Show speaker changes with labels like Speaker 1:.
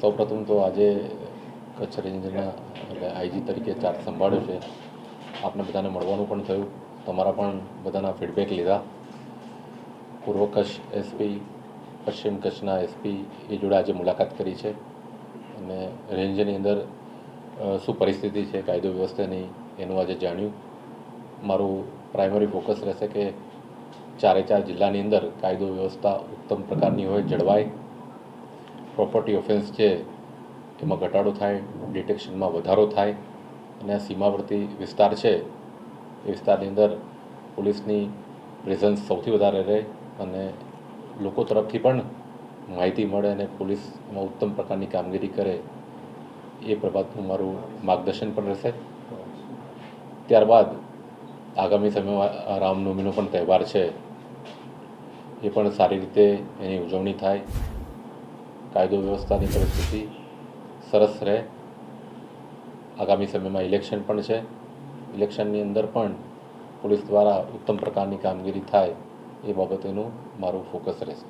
Speaker 1: સૌપ્રથમ તો આજે કચ્છ રેન્જના એટલે આઈજી તરીકે ચાર્જ સંભાળ્યો છે. આપને બધાને મળવાનું પણ થયું, તમારા પણ બધાના ફીડબેક લીધા. પૂર્વ કચ્છ એસપી, પશ્ચિમ કચ્છના એસપી એ જોડે આજે મુલાકાત કરી છે અને રેન્જની અંદર શું પરિસ્થિતિ છે કાયદો વ્યવસ્થાની એનું આજે જાણ્યું. મારું પ્રાઇમરી ફોકસ રહેશે કે 4 જિલ્લાની અંદર કાયદો વ્યવસ્થા ઉત્તમ પ્રકારની હોય, જળવાય, પ્રોપર્ટી ઓફેન્સ છે એમાં ઘટાડો થાય, ડિટેક્શનમાં વધારો થાય અને આ સીમાવર્તી વિસ્તાર છે એ વિસ્તારની અંદર પોલીસની પ્રેઝન્સ સૌથી વધારે રહે અને લોકો તરફથી પણ માહિતી મળે અને પોલીસ એમાં ઉત્તમ પ્રકારની કામગીરી કરે એ બાબતનું મારું માર્ગદર્શન પણ રહેશે. ત્યારબાદ આગામી સમયમાં રામનવમીનો પણ તહેવાર છે, એ પણ સારી રીતે એની ઉજવણી થાય, કાયદો વ્યવસ્થાની પરિસ્થિતિ સરસ રહે. આગામી સમયમાં ઇલેક્શન પણ છે, ઇલેક્શનની અંદર પણ પોલીસ દ્વારા ઉત્તમ પ્રકારની કામગીરી થાય એ બાબતેનું મારું ફોકસ રહેશે.